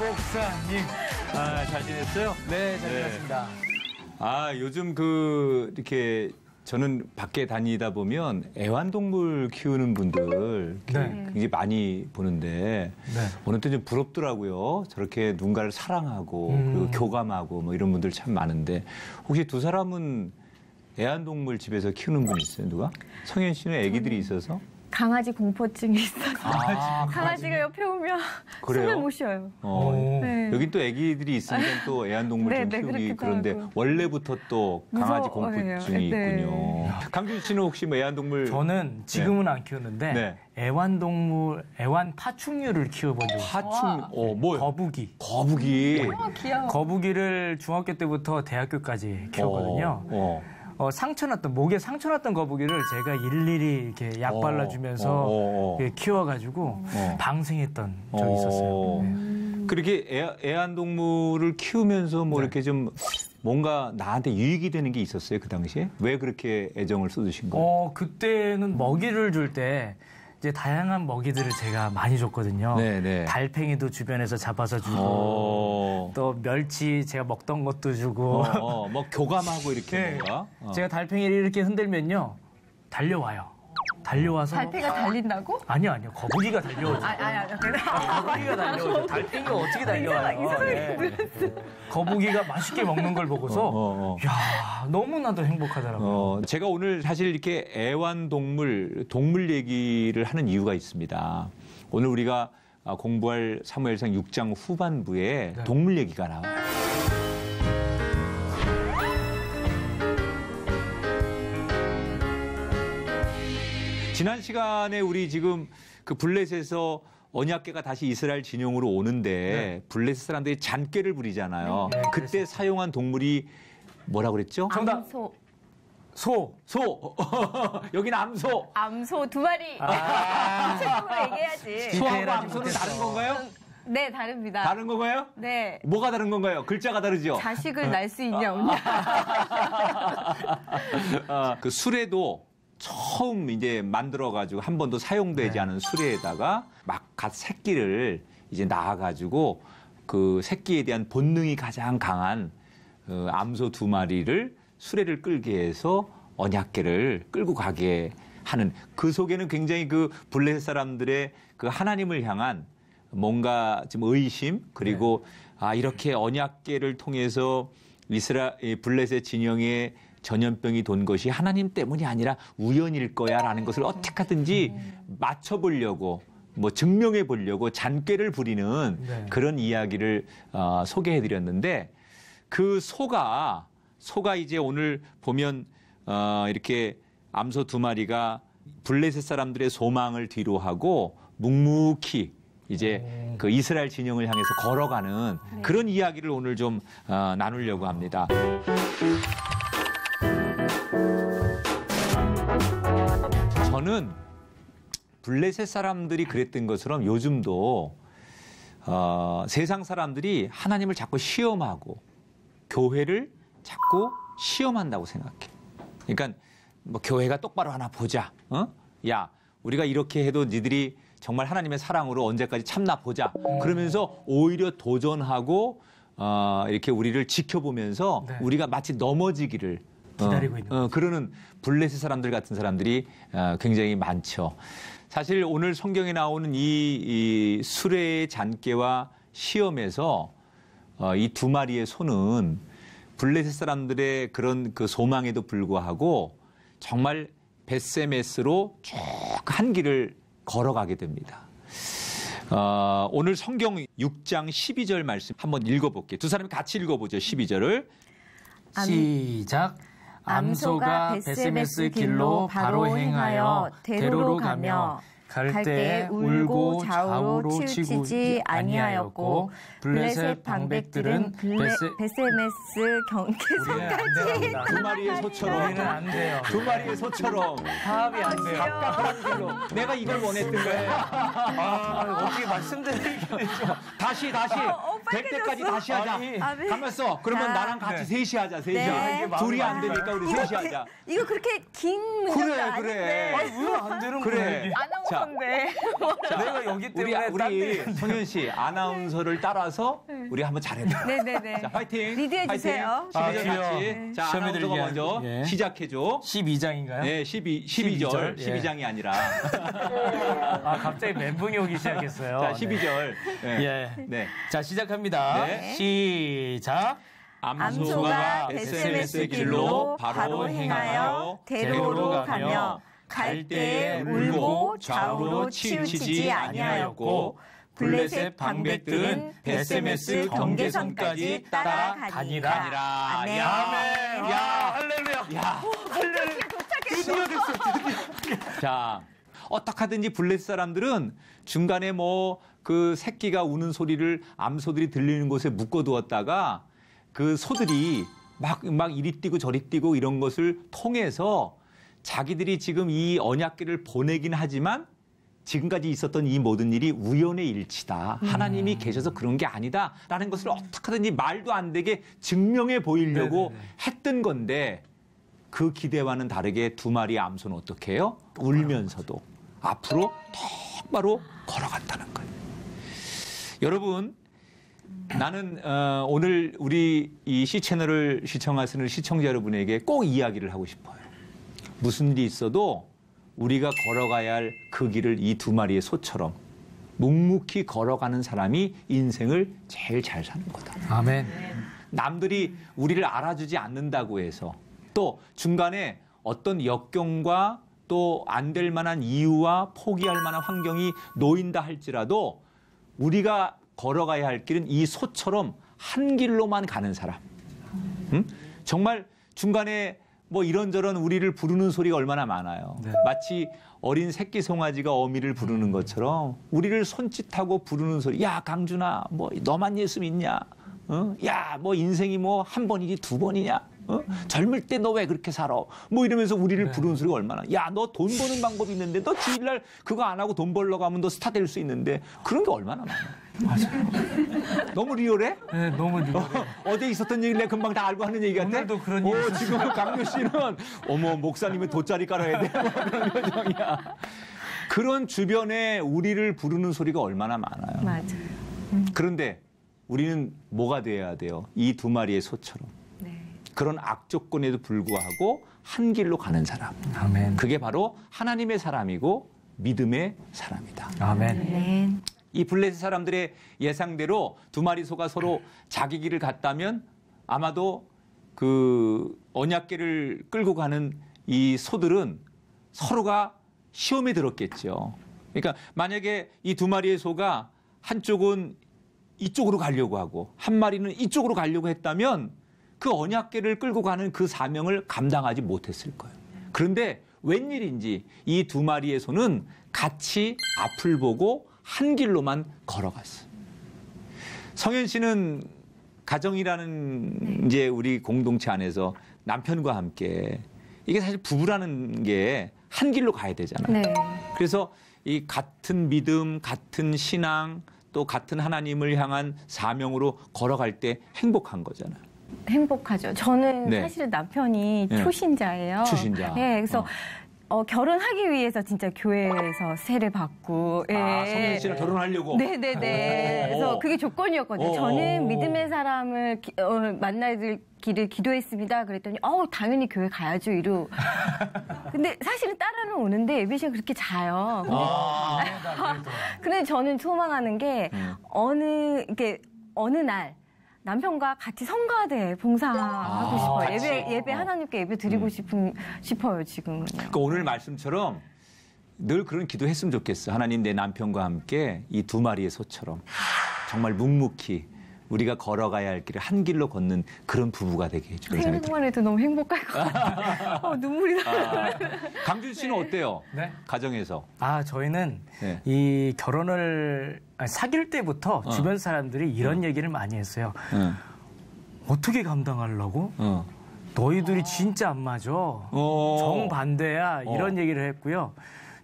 목사님. 잘 지냈어요? 네, 잘 지냈습니다. 요즘 이렇게 저는 밖에 다니다 보면 애완동물 키우는 분들 굉장히 많이 보는데 어느 때 좀 부럽더라고요. 저렇게 누군가를 사랑하고 그리고 교감하고 뭐 이런 분들 참 많은데 혹시 두 사람은 애완동물 집에서 키우는 분 있어요? 누가? 성현 씨는 아기들이 있어서? 강아지 공포증이 있어서 강아지가 옆에 오면 숨을 못 쉬어요. 네. 여긴 또 아기들이 있으니까 또 애완동물 좀 키우기 그런데 원래부터 또 강아지 공포증이 있군요. 강준 씨는 혹시 뭐 애완동물? 저는 지금은 안 키우는데 애완동물, 애완파충류를 키워본 적이 있어요. 뭐요? 거북이. 거북이. 귀여워. 거북이를 중학교 때부터 대학교까지 키웠거든요. 목에 상처 났던 거북이를 제가 일일이 이렇게 약 발라주면서 키워가지고 방생했던 적이 있었어요. 그렇게 애완동물을 키우면서 뭐 이렇게 좀 뭔가 나한테 유익이 되는 게 있었어요, 그 당시에? 왜 그렇게 애정을 쏟으신 거예요? 그때는 먹이를 줄 때 이제 다양한 먹이들을 제가 많이 줬거든요. 네네. 달팽이도 주변에서 잡아서 주고 또 멸치 제가 먹던 것도 주고 뭐 교감하고 이렇게 뭔가 제가 달팽이를 이렇게 흔들면요 달려와요. 달려와서 달팽이가 달린다고? 아니요 거북이가 달려오죠. 거북이가 달려오죠. 달팽이가 어떻게 달려와요? 거북이가 맛있게 먹는 걸 보고서 야 너무나도 행복하더라고요. 제가 오늘 사실 이렇게 동물 얘기를 하는 이유가 있습니다. 오늘 우리가 공부할 사무엘상 6장 후반부에 동물 얘기가 나와요. 지난 시간에 우리 지금 그 블레셋에서 언약궤가 다시 이스라엘 진영으로 오는데 블레셋 사람들이 잔꾀를 부리잖아요. 그때 사용한 동물이 뭐라고 그랬죠? 정답. 소. 여기는 암소. 암소 2마리. 구체적으로 얘기해야지. 소하고 암소는 다른 건가요? 네, 다릅니다. 다른 건가요? 네. 뭐가 다른 건가요? 글자가 다르죠? 자식을 낳을 수 있냐 없냐. 그 수레도 처음 이제 만들어가지고 한 번도 사용되지 않은 수레에다가 막 갓 새끼를 이제 낳아가지고 그 새끼에 대한 본능이 가장 강한 암소 2마리를 수레를 끌게 해서 언약궤를 끌고 가게 하는 그 속에는 굉장히 그 블레셋 사람들의 그 하나님을 향한 뭔가 좀 의심 그리고 이렇게 언약궤를 통해서 블레셋 진영에 전염병이 돈 것이 하나님 때문이 아니라 우연일 거야라는 것을 어떻게 하든지 맞춰보려고 뭐 증명해 보려고 잔꾀를 부리는 그런 이야기를 소개해드렸는데 그 소가 이제 오늘 보면 이렇게 암소 2마리가 블레셋 사람들의 소망을 뒤로하고 묵묵히 이제 그 이스라엘 진영을 향해서 걸어가는 그런 이야기를 오늘 좀 나누려고 합니다. 저는 블레셋 사람들이 그랬던 것처럼 요즘도 세상 사람들이 하나님을 자꾸 시험하고 교회를 자꾸 시험한다고 생각해. 그러니까 뭐 교회가 똑바로 하나 보자. 야, 우리가 이렇게 해도 니들이 정말 하나님의 사랑으로 언제까지 참나 보자. 그러면서 오히려 도전하고 이렇게 우리를 지켜보면서 우리가 마치 넘어지기를 기다리고 있는 그러는 블레셋 사람들 같은 사람들이 굉장히 많죠. 사실 오늘 성경에 나오는 이 수레의 잔꾀와 시험에서 이 2마리의 소는 블레셋 사람들의 그런 그 소망에도 불구하고 정말 벳세메스로 쭉 한 길을 걸어가게 됩니다. 오늘 성경 6장 12절 말씀 한번 읽어볼게요. 두 사람이 같이 읽어보죠. 12절을. 시작. 암소가 벳세메스 길로 바로 행하여 대로로 가며 갈 때 울고 좌우로 치우치지 아니하였고 블레셋 방백들은 벳세메스 경계선까지 2마리의 소처럼 우리는 안 돼요. 2마리의 소처럼 파악이 안 돼요. 내가 이걸 원했던 거예요. 어떻게 말씀드리기는 좀 다시 100대까지 다시 하자. 아니, 가만 있어. 그러면 자. 나랑 같이 셋이 하자. 셋이. 네. 둘이 안 되니까 우리 셋이 하자. 이거 그렇게 긴 문장도 그래. 아닌데. 아니 왜 안 되는 그래. 거야 이게? 아나운서인데. 자, 내가 여기 때문에 우리 성현 씨 아나운서를 따라서 우리 한번 잘해봐. 네네네. 자, 화이팅. 리드해 주세요. 파이팅. 12절 아, 같이. 자, 시험에 아나운서가 들게 먼저 예. 시작해줘. 12장인가요? 네, 12절. 예. 12장이 아니라. 아 갑자기 멘붕이 오기 시작했어요. 자, 12절. 네. 예. 네. 자 시작합니다. 네. 시작. 암소가 SMS 길로 바로 행하여 대로로 가며 갈대에 울고 좌우로 치우치지 아니하였고 블레셋 방백들은 베세메스 경계선까지 따라가니라. 아멘. 야, 할렐루야. 야. 할렐루야. 드디어 됐어. 드디어. 자, 어떡하든지 블레셋 사람들은 중간에 뭐 그 새끼가 우는 소리를 암소들이 들리는 곳에 묶어두었다가 그 소들이 막 이리 뛰고 저리 뛰고 이런 것을 통해서 자기들이 지금 이 언약궤를 보내긴 하지만 지금까지 있었던 이 모든 일이 우연의 일치다. 하나님이 계셔서 그런 게 아니다라는 것을 어떻게든지 말도 안 되게 증명해 보이려고 네네네. 했던 건데 그 기대와는 다르게 두 마리의 암소는 어떻게 해요? 울면서도 앞으로 똑바로 걸어간다는 거예요. 여러분, 나는 오늘 우리 이 시채널을 시청하시는 시청자 여러분에게 꼭 이야기를 하고 싶어요. 무슨 일이 있어도 우리가 걸어가야 할 그 길을 이 두 마리의 소처럼 묵묵히 걸어가는 사람이 인생을 제일 잘 사는 거다. 아멘. 남들이 우리를 알아주지 않는다고 해서 또 중간에 어떤 역경과 또 안 될 만한 이유와 포기할 만한 환경이 놓인다 할지라도 우리가 걸어가야 할 길은 이 소처럼 한 길로만 가는 사람. 정말 중간에 뭐 이런저런 우리를 부르는 소리가 얼마나 많아요. 네. 마치 어린 새끼 송아지가 어미를 부르는 것처럼 우리를 손짓하고 부르는 소리. 야, 강준아, 뭐 너만 예수 믿냐? 야, 뭐 인생이 뭐 한 번이지 두 번이냐? 젊을 때 너 왜 그렇게 살아? 뭐 이러면서 우리를 부르는 소리가 얼마나. 야, 너 돈 버는 방법이 있는데 너 주일날 그거 안 하고 돈 벌러 가면 너 스타 될 수 있는데 그런 게 얼마나 많아. 맞아요. 너무 리얼해? 네, 너무 리얼해. 어제 있었던 얘기를 내가 금방 다 알고 하는 얘기 같아? 오늘도 그런 얘기 지금 강묘 씨는 어머 목사님은 돗자리 깔아야 돼. 뭐 그런 표정이야. 그런 주변에 우리를 부르는 소리가 얼마나 많아요. 맞아요. 그런데 우리는 뭐가 돼야 돼요? 이 두 마리의 소처럼. 네. 그런 악조건에도 불구하고 한 길로 가는 사람. 아멘. 그게 바로 하나님의 사람이고 믿음의 사람이다. 아멘. 네. 이 블레셋 사람들의 예상대로 두 마리 소가 서로 자기 길을 갔다면 아마도 그 언약궤를 끌고 가는 이 소들은 서로가 시험에 들었겠죠. 그러니까 만약에 이 두 마리의 소가 한쪽은 이쪽으로 가려고 하고 한 마리는 이쪽으로 가려고 했다면 그 언약궤를 끌고 가는 그 사명을 감당하지 못했을 거예요. 그런데 웬일인지 이 두 마리의 소는 같이 앞을 보고 한 길로만 걸어갔어요. 성현 씨는 가정이라는 이제 우리 공동체 안에서 남편과 함께 이게 사실 부부라는 게 한 길로 가야 되잖아요. 네. 그래서 이 같은 믿음, 같은 신앙, 또 같은 하나님을 향한 사명으로 걸어갈 때 행복한 거잖아요. 행복하죠. 저는 네. 사실은 남편이 네. 초신자예요. 초신자. 네, 그래서 결혼하기 위해서 진짜 교회에서 세례 받고. 예. 성현 씨랑 결혼하려고. 네네네. 그래서 그게 조건이었거든요. 저는 믿음의 사람을 만나기를 기도했습니다. 그랬더니 당연히 교회 가야죠. 이러. 근데 사실은 따라는 오는데 예비 씨가 그렇게 자요. 근데 저는 소망하는 게 어느 날 남편과 같이 성가대 봉사하고 싶어요. 같이. 예배 하나님께 예배 드리고 싶어요 지금은요. 그러니까 오늘 말씀처럼 늘 그런 기도했으면 좋겠어. 하나님 내 남편과 함께 이 두 마리의 소처럼 정말 묵묵히 우리가 걸어가야 할 길을 한 길로 걷는 그런 부부가 되게 해주는 생각이 들어요. 생각만 해도 너무 행복할 것 같아요. 눈물이 나. 강준 씨는 어때요? 네. 가정에서. 저희는 네. 이 결혼을 사귈 때부터 주변 사람들이 이런 얘기를 많이 했어요. 어떻게 감당하려고? 너희들이 진짜 안 맞아. 정반대야. 이런 얘기를 했고요.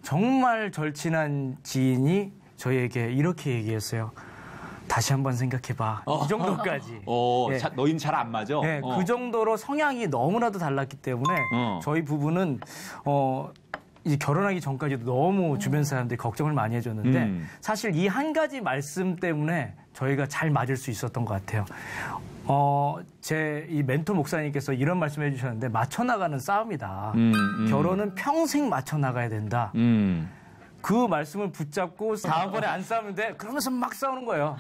정말 절친한 지인이 저희에게 이렇게 얘기했어요. 다시 한번 생각해봐. 이 정도까지. 네. 너희는 잘 안 맞아? 네, 그 정도로 성향이 너무나도 달랐기 때문에 저희 부부는 이제 결혼하기 전까지도 너무 주변 사람들이 걱정을 많이 해줬는데 사실 이 한 가지 말씀 때문에 저희가 잘 맞을 수 있었던 것 같아요. 제 이 멘토 목사님께서 이런 말씀을 해주셨는데 맞춰 나가는 싸움이다. 결혼은 평생 맞춰 나가야 된다. 그 말씀을 붙잡고 다음번에 안 싸우면 돼. 그러면서 막 싸우는 거예요.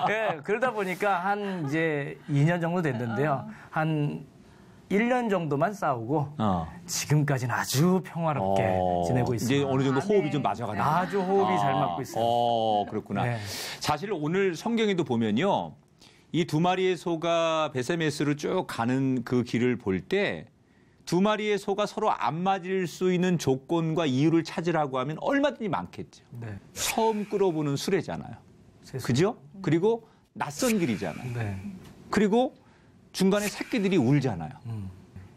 네, 그러다 보니까 한 이제 2년 정도 됐는데요. 한 1년 정도만 싸우고 지금까지는 아주 평화롭게 지내고 있습니다. 이제 어느 정도 호흡이 좀 맞아가네요. 아주 호흡이 잘 맞고 있어요. 그렇구나. 네. 사실 오늘 성경에도 보면요. 이 두 마리의 소가 베세메스로 쭉 가는 그 길을 볼 때 두 마리의 소가 서로 안 맞을 수 있는 조건과 이유를 찾으라고 하면 얼마든지 많겠죠. 네. 처음 끌어보는 수레잖아요. 그죠? 그리고 낯선 길이잖아요. 네. 그리고 중간에 새끼들이 울잖아요. 그러니까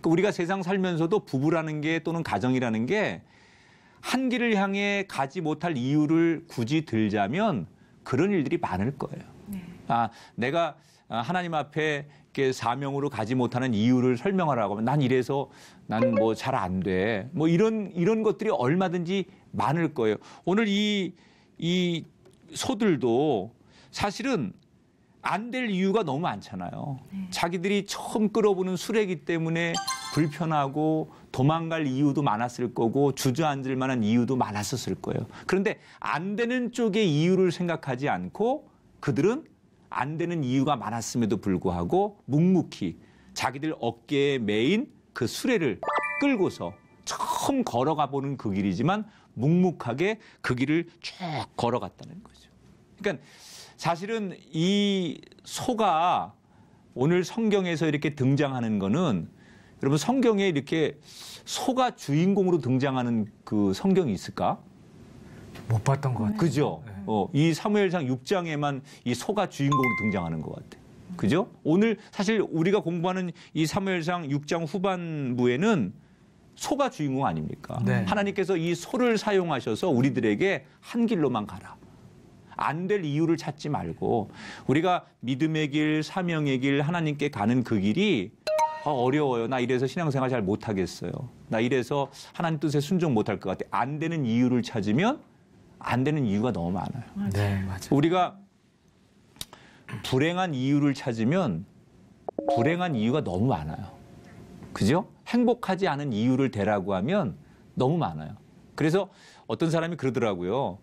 우리가 세상 살면서도 부부라는 게 또는 가정이라는 게 한 길을 향해 가지 못할 이유를 굳이 들자면 그런 일들이 많을 거예요. 내가 하나님 앞에 이렇게 사명으로 가지 못하는 이유를 설명하라고 하면 난 이래서 난 뭐 잘 안 돼. 뭐 이런 것들이 얼마든지 많을 거예요. 오늘 이 소들도 사실은 안 될 이유가 너무 많잖아요. 자기들이 처음 끌어보는 수레이기 때문에 불편하고 도망갈 이유도 많았을 거고 주저앉을 만한 이유도 많았었을 거예요. 그런데 안 되는 쪽의 이유를 생각하지 않고 그들은 안 되는 이유가 많았음에도 불구하고 묵묵히 자기들 어깨에 메인 그 수레를 끌고서 처음 걸어가 보는 그 길이지만 묵묵하게 그 길을 쭉 걸어갔다는 거죠. 그러니까 사실은 이 소가 오늘 성경에서 이렇게 등장하는 거는 여러분 성경에 이렇게 소가 주인공으로 등장하는 그 성경이 있을까? 못 봤던 것 같아요. 그죠? 이 사무엘상 6장에만 이 소가 주인공으로 등장하는 것 같아요. 그죠? 오늘 사실 우리가 공부하는 이 사무엘상 6장 후반부에는 소가 주인공 아닙니까? 네. 하나님께서 이 소를 사용하셔서 우리들에게 한 길로만 가라. 안 될 이유를 찾지 말고 우리가 믿음의 길, 사명의 길, 하나님께 가는 그 길이 어려워요. 나 이래서 신앙생활 잘 못하겠어요. 나 이래서 하나님 뜻에 순종 못할 것 같아. 안 되는 이유를 찾으면 안 되는 이유가 너무 많아요. 네, 맞아요. 우리가 불행한 이유를 찾으면 불행한 이유가 너무 많아요. 그죠? 행복하지 않은 이유를 대라고 하면 너무 많아요. 그래서 어떤 사람이 그러더라고요.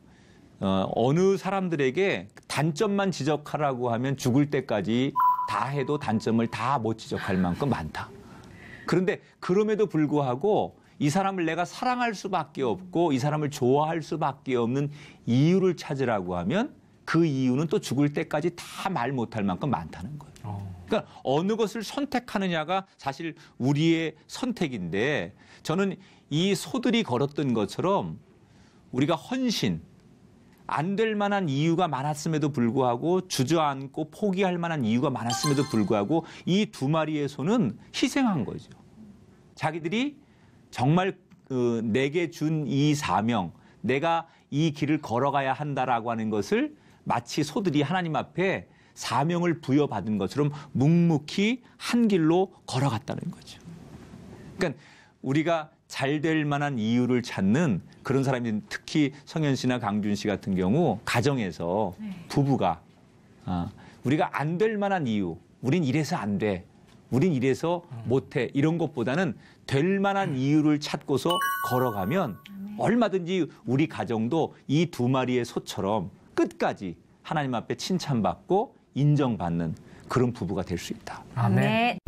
어느 사람들에게 단점만 지적하라고 하면 죽을 때까지 다 해도 단점을 다 못 지적할 만큼 많다. 그런데 그럼에도 불구하고 이 사람을 내가 사랑할 수밖에 없고 이 사람을 좋아할 수밖에 없는 이유를 찾으라고 하면 그 이유는 또 죽을 때까지 다 말 못할 만큼 많다는 거예요. 그러니까 어느 것을 선택하느냐가 사실 우리의 선택인데 저는 이 소들이 걸었던 것처럼 우리가 헌신, 안 될 만한 이유가 많았음에도 불구하고 주저앉고 포기할 만한 이유가 많았음에도 불구하고 이 두 마리의 소는 희생한 거죠. 자기들이 정말 내게 준 이 사명, 내가 이 길을 걸어가야 한다라고 하는 것을 마치 소들이 하나님 앞에 사명을 부여받은 것처럼 묵묵히 한 길로 걸어갔다는 거죠. 그러니까 우리가 잘 될 만한 이유를 찾는 그런 사람이 특히 성현 씨나 강준 씨 같은 경우 가정에서 부부가 우리가 안 될 만한 이유, 우린 이래서 안 돼, 우린 이래서 못해 이런 것보다는 될 만한 이유를 찾고서 걸어가면 얼마든지 우리 가정도 이 두 마리의 소처럼 끝까지 하나님 앞에 칭찬받고 인정받는 그런 부부가 될 수 있다. 아멘.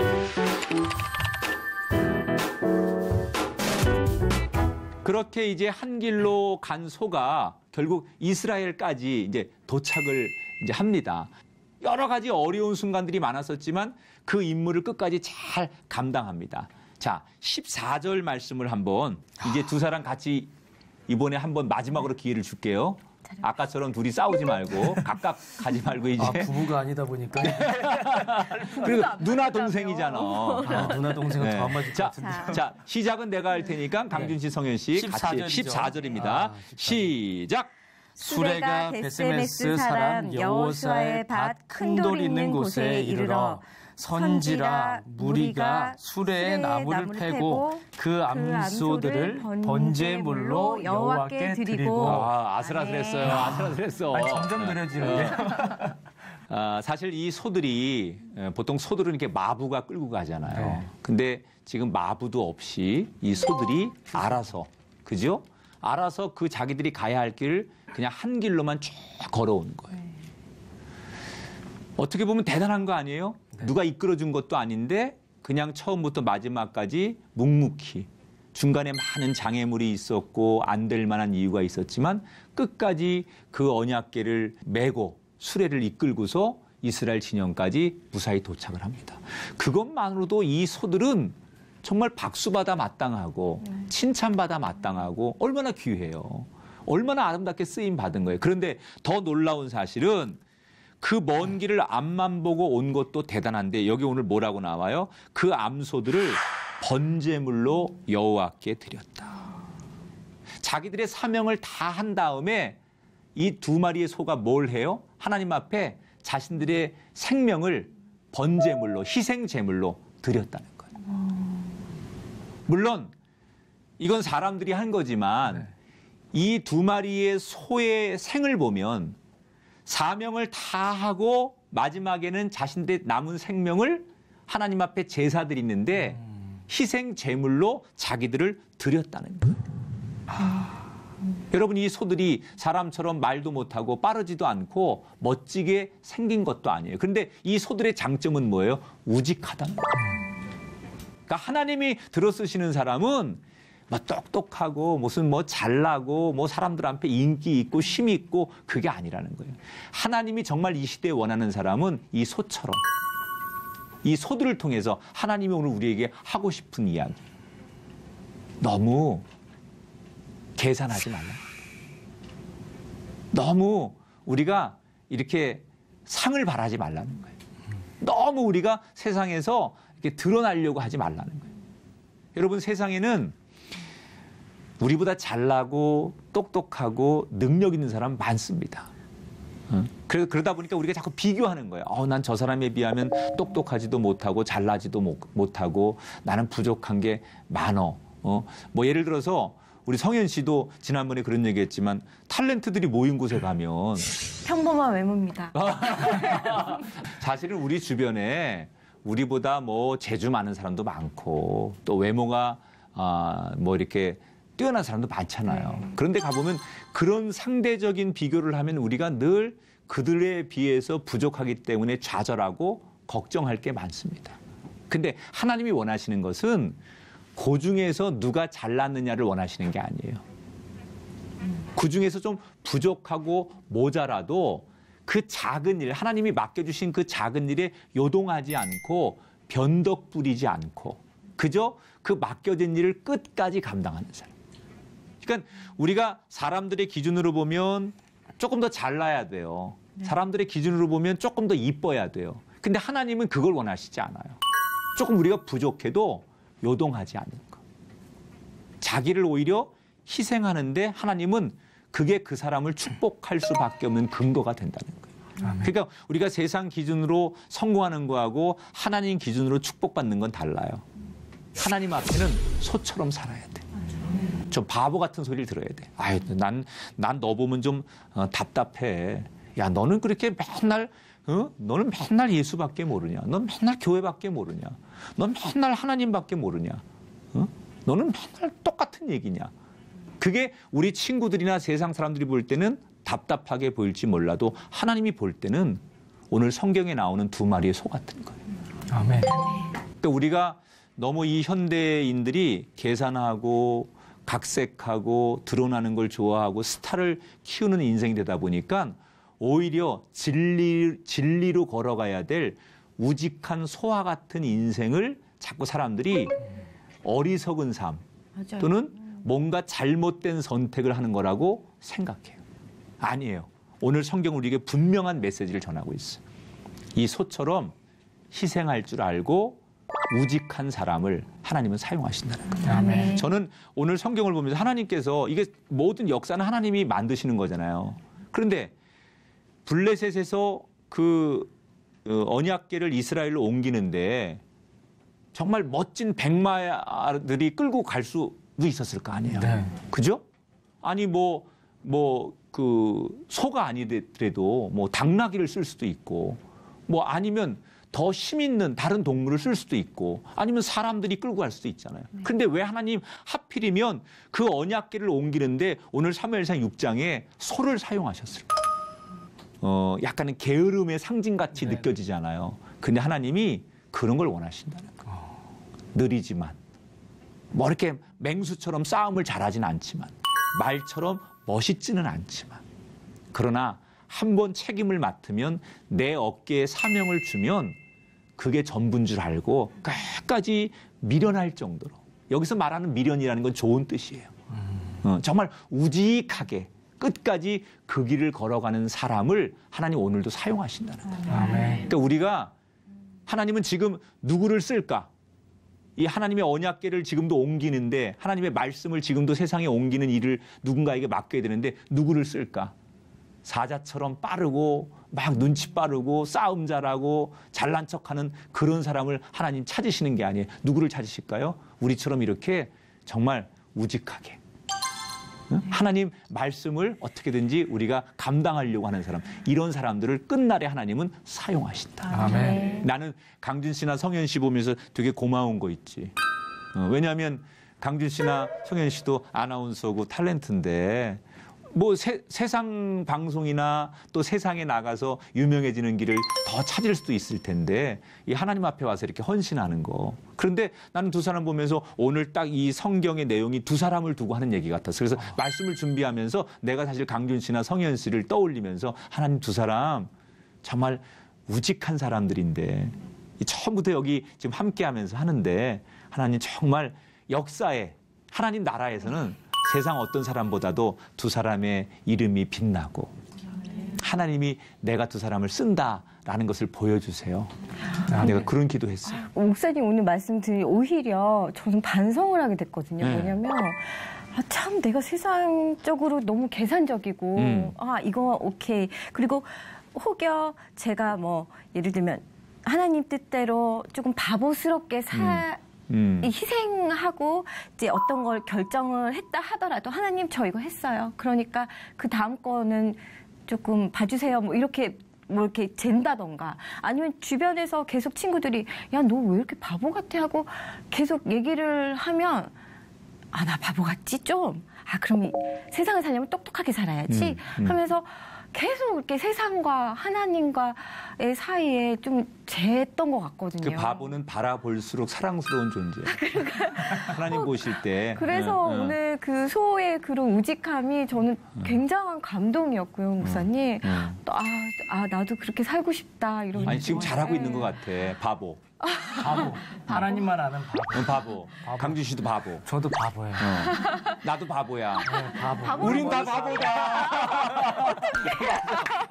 그렇게 이제 한 길로 간 소가 결국 이스라엘까지 이제 도착을 이제 합니다. 여러 가지 어려운 순간들이 많았었지만 그 임무를 끝까지 잘 감당합니다. 자, 14절 말씀을 한번 이제 두 사람 같이 이번에 한번 마지막으로 기회를 줄게요. 아까처럼 둘이 싸우지 말고 각각 가지 말고 이제 부부가 아니다 보니까 그리고 누나 동생이잖아. 누나 동생은 더 안 맞을 것 같은데. 자, 시작은 내가 할 테니까 강준 씨, 성현 씨 같이 14절입니다. 시작. 수레가 베세메스 사람 여호수아의 밭 큰 돌 있는 곳에 이르러 선지라 무리가 수레에 나무를 패고 그 암소들을 번제물로 여호와께 드리고. 아슬아슬했어요. 아슬아슬했어. 점점 느려지는데. 사실 이 소들이 보통 소들은 이렇게 마부가 끌고 가잖아요. 네. 근데 지금 마부도 없이 이 소들이 알아서, 그죠? 알아서 그 자기들이 가야 할 길을 그냥 한 길로만 쭉 걸어오는 거예요. 어떻게 보면 대단한 거 아니에요? 네. 누가 이끌어준 것도 아닌데 그냥 처음부터 마지막까지 묵묵히 중간에 많은 장애물이 있었고 안 될 만한 이유가 있었지만 끝까지 그 언약궤를 메고 수레를 이끌고서 이스라엘 진영까지 무사히 도착을 합니다. 그것만으로도 이 소들은 정말 박수받아 마땅하고 칭찬받아 마땅하고 얼마나 귀해요. 얼마나 아름답게 쓰임 받은 거예요. 그런데 더 놀라운 사실은 그 먼 길을 앞만 보고 온 것도 대단한데 여기 오늘 뭐라고 나와요? 그 암소들을 번제물로 여호와께 드렸다. 자기들의 사명을 다 한 다음에 이 두 마리의 소가 뭘 해요? 하나님 앞에 자신들의 생명을 번제물로, 희생제물로 드렸다는 거예요. 물론 이건 사람들이 한 거지만 이 두 마리의 소의 생을 보면 사명을 다 하고 마지막에는 자신들의 남은 생명을 하나님 앞에 제사 드리는데 희생 제물로 자기들을 드렸다는 거예요. 여러분 이 소들이 사람처럼 말도 못하고 빠르지도 않고 멋지게 생긴 것도 아니에요. 그런데 이 소들의 장점은 뭐예요? 우직하다는 거예요. 그러니까 하나님이 들어쓰시는 사람은 뭐 똑똑하고 무슨 뭐 잘나고 뭐 사람들 앞에 인기 있고 힘 있고 그게 아니라는 거예요. 하나님이 정말 이 시대에 원하는 사람은 이 소처럼 이 소들을 통해서 하나님이 오늘 우리에게 하고 싶은 이야기. 너무 계산하지 말라. 너무 우리가 이렇게 상을 바라지 말라는 거예요. 너무 우리가 세상에서 이렇게 드러나려고 하지 말라는 거예요. 여러분 세상에는 우리보다 잘나고 똑똑하고 능력 있는 사람 많습니다. 그러다 보니까 우리가 자꾸 비교하는 거예요. 난 저 사람에 비하면 똑똑하지도 못하고 잘나지도 못하고 나는 부족한 게 많어. 뭐 예를 들어서 우리 성현 씨도 지난번에 그런 얘기했지만 탤런트들이 모인 곳에 가면 평범한 외모입니다. 사실은 우리 주변에 우리보다 뭐 재주 많은 사람도 많고 또 외모가 뭐 이렇게 뛰어난 사람도 많잖아요. 그런데 가보면 그런 상대적인 비교를 하면 우리가 늘 그들에 비해서 부족하기 때문에 좌절하고 걱정할 게 많습니다. 근데 하나님이 원하시는 것은 그 중에서 누가 잘났느냐를 원하시는 게 아니에요. 그 중에서 좀 부족하고 모자라도 그 작은 일, 하나님이 맡겨주신 그 작은 일에 요동하지 않고 변덕 부리지 않고 그저 그 맡겨진 일을 끝까지 감당하는 사람. 그러니까 우리가 사람들의 기준으로 보면 조금 더 잘나야 돼요. 사람들의 기준으로 보면 조금 더 이뻐야 돼요. 근데 하나님은 그걸 원하시지 않아요. 조금 우리가 부족해도 요동하지 않는 거. 자기를 오히려 희생하는데 하나님은 그게 그 사람을 축복할 수밖에 없는 근거가 된다는 거예요. 아멘. 그러니까 우리가 세상 기준으로 성공하는 거하고 하나님 기준으로 축복받는 건 달라요. 하나님 앞에는 소처럼 살아야 돼. 좀 바보 같은 소리를 들어야 돼. 아유, 난 너 보면 좀 답답해. 야, 너는 그렇게 맨날 너는 맨날 예수밖에 모르냐? 넌 맨날 교회밖에 모르냐? 넌 맨날 하나님밖에 모르냐? 너는 맨날 똑같은 얘기냐? 그게 우리 친구들이나 세상 사람들이 볼 때는 답답하게 보일지 몰라도 하나님이 볼 때는 오늘 성경에 나오는 두 마리의 소 같은 거예요. 아멘. 그러니까 우리가 너무 이 현대인들이 계산하고 각색하고 드러나는 걸 좋아하고 스타를 키우는 인생이 되다 보니까 오히려 진리로 걸어가야 될 우직한 소와 같은 인생을 자꾸 사람들이 어리석은 삶 맞아요. 또는 뭔가 잘못된 선택을 하는 거라고 생각해요. 아니에요. 오늘 성경은 우리에게 분명한 메시지를 전하고 있어요. 이 소처럼 희생할 줄 알고 우직한 사람을 하나님은 사용하신다는 거예요. 아멘. 저는 오늘 성경을 보면서 하나님께서 이게 모든 역사는 하나님이 만드시는 거잖아요. 그런데 블레셋에서 그 언약궤를 이스라엘로 옮기는데 정말 멋진 백마들이 끌고 갈 수도 있었을 거 아니에요. 네. 그죠? 아니 그 소가 아니더라도 뭐 당나귀를 쓸 수도 있고 뭐 아니면 더 힘 있는 다른 동물을 쓸 수도 있고 아니면 사람들이 끌고 갈 수도 있잖아요. 그런데 왜 하나님 하필이면 그 언약궤를 옮기는데 오늘 사무엘상 6장에 소를 사용하셨을까? 약간은 게으름의 상징같이 느껴지잖아요. 근데 하나님이 그런 걸 원하신다는 거예요. 느리지만 뭐 이렇게 맹수처럼 싸움을 잘하진 않지만 말처럼 멋있지는 않지만 그러나 한번 책임을 맡으면 내 어깨에 사명을 주면 그게 전부인 줄 알고 끝까지 미련할 정도로 여기서 말하는 미련이라는 건 좋은 뜻이에요. 정말 우직하게 끝까지 그 길을 걸어가는 사람을 하나님 오늘도 사용하신다는 거예요. 아멘. 그러니까 우리가 하나님은 지금 누구를 쓸까? 이 하나님의 언약궤를 지금도 옮기는데 하나님의 말씀을 지금도 세상에 옮기는 일을 누군가에게 맡겨야 되는데 누구를 쓸까? 사자처럼 빠르고 막 눈치 빠르고 싸움 잘하고 잘난 척하는 그런 사람을 하나님 찾으시는 게 아니에요. 누구를 찾으실까요? 우리처럼 이렇게 정말 우직하게 하나님 말씀을 어떻게든지 우리가 감당하려고 하는 사람, 이런 사람들을 끝날에 하나님은 사용하신다. 아멘. 나는 강준 씨나 성현 씨 보면서 되게 고마운 거 있지. 왜냐하면 강준 씨나 성현 씨도 아나운서고 탤런트인데 뭐 세상 방송이나 또 세상에 나가서 유명해지는 길을 더 찾을 수도 있을 텐데 이 하나님 앞에 와서 이렇게 헌신하는 거. 그런데 나는 두 사람 보면서 오늘 딱 이 성경의 내용이 두 사람을 두고 하는 얘기 같았어. 그래서 말씀을 준비하면서 내가 사실 강준 씨나 성현 씨를 떠올리면서 하나님 두 사람 정말 우직한 사람들인데 처음부터 여기 지금 함께하면서 하는데 하나님 정말 역사에 하나님 나라에서는 세상 어떤 사람보다도 두 사람의 이름이 빛나고 하나님이 내가 두 사람을 쓴다라는 것을 보여주세요. 내가 그런 기도했어요. 목사님 오늘 말씀 들으니 오히려 저는 반성을 하게 됐거든요. 네. 왜냐면 참 내가 세상적으로 너무 계산적이고 이거 오케이. 그리고 혹여 제가 뭐 예를 들면 하나님 뜻대로 조금 바보스럽게 희생하고 이제 어떤 걸 결정을 했다 하더라도 하나님 저 이거 했어요. 그러니까 그 다음 거는 조금 봐주세요. 뭐 이렇게 잰다던가 아니면 주변에서 계속 친구들이 야, 너 왜 이렇게 바보 같아 하고 계속 얘기를 하면 나 바보 같지 좀. 그럼 세상을 살려면 똑똑하게 살아야지 하면서 계속 이렇게 세상과 하나님과의 사이에 좀 재했던 것 같거든요. 그 바보는 바라볼수록 사랑스러운 존재예요. 하나님 보실 때. 그래서 오늘 그 소의 그런 우직함이 저는 굉장한 감동이었고요, 목사님. 나도 그렇게 살고 싶다 이런. 아니 지금 잘하고 있는 것 같아. 바보. 하나님만 아는 바보. 강준 씨도 바보. 저도 바보예요. 나도 바보야. 네, 바보. 우린 다 바보다.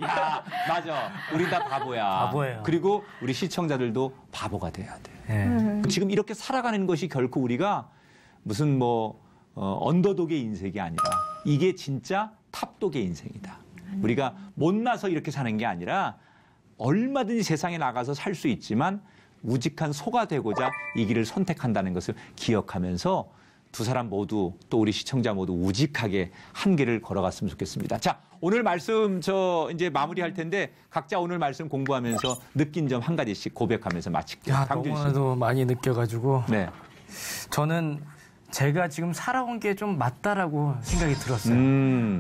야, 맞아. 우린 다 바보야. 바보예요. 그리고 우리 시청자들도 바보가 돼야 돼. 네. 지금 이렇게 살아가는 것이 결코 우리가 무슨 언더독의 인생이 아니라 이게 진짜 탑독의 인생이다. 우리가 못나서 이렇게 사는 게 아니라 얼마든지 세상에 나가서 살 수 있지만 우직한 소가 되고자 이 길을 선택한다는 것을 기억하면서 두 사람 모두 또 우리 시청자 모두 우직하게 한 길을 걸어갔으면 좋겠습니다. 자, 오늘 말씀 이제 마무리할 텐데 각자 오늘 말씀 공부하면서 느낀 점 한 가지씩 고백하면서 마칠게요. 너무나도 많이 느껴가지고 네. 저는 제가 지금 살아온 게 좀 맞다라고 생각이 들었어요.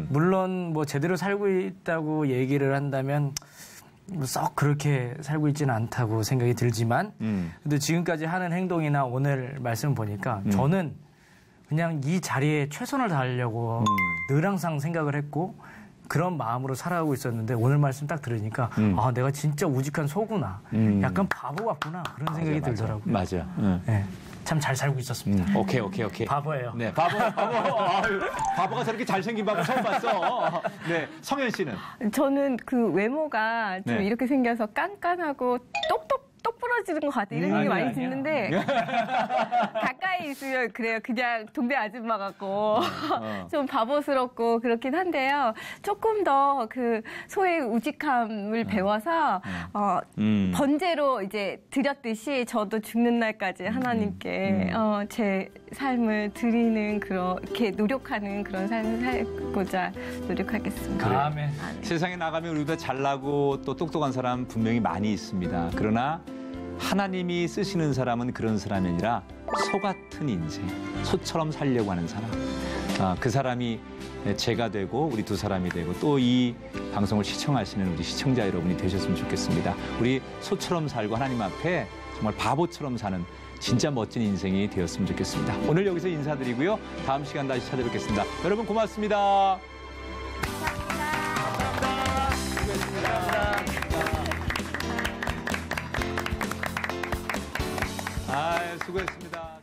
물론 뭐 제대로 살고 있다고 얘기를 한다면 썩 그렇게 살고 있지는 않다고 생각이 들지만 근데 지금까지 하는 행동이나 오늘 말씀 보니까 저는 그냥 이 자리에 최선을 다하려고 늘 항상 생각을 했고 그런 마음으로 살아가고 있었는데 오늘 말씀 딱 들으니까 내가 진짜 우직한 소구나. 약간 바보 같구나. 그런 생각이 들더라고요. 맞아. 네, 참 잘 살고 있었습니다. 오케이. 바보예요. 네, 바보가 저렇게 잘생긴 바보 처음 봤어. 네, 성현 씨는? 저는 그 외모가 좀 네. 이렇게 생겨서 깐깐하고 똑부러 떨어지는 것 같아. 이런 얘기 많이 듣는데 가까이 있으면 그래요. 그냥 동네 아줌마 같고 좀 바보스럽고 그렇긴 한데요. 조금 더 그 소의 우직함을 배워서 번제로 이제 드렸듯이 저도 죽는 날까지 하나님께 제 삶을 드리는 그렇게 노력하는 그런 삶을 살고자 노력하겠습니다. 그래. 아멘. 세상에 나가면 우리보다 잘나고 또 똑똑한 사람 분명히 많이 있습니다. 그러나 하나님이 쓰시는 사람은 그런 사람이 아니라 소 같은 인생, 소처럼 살려고 하는 사람. 그 사람이 제가 되고 우리 두 사람이 되고 또 이 방송을 시청하시는 우리 시청자 여러분이 되셨으면 좋겠습니다. 우리 소처럼 살고 하나님 앞에 정말 바보처럼 사는 진짜 멋진 인생이 되었으면 좋겠습니다. 오늘 여기서 인사드리고요. 다음 시간 다시 찾아뵙겠습니다. 여러분 고맙습니다. 수고했습니다.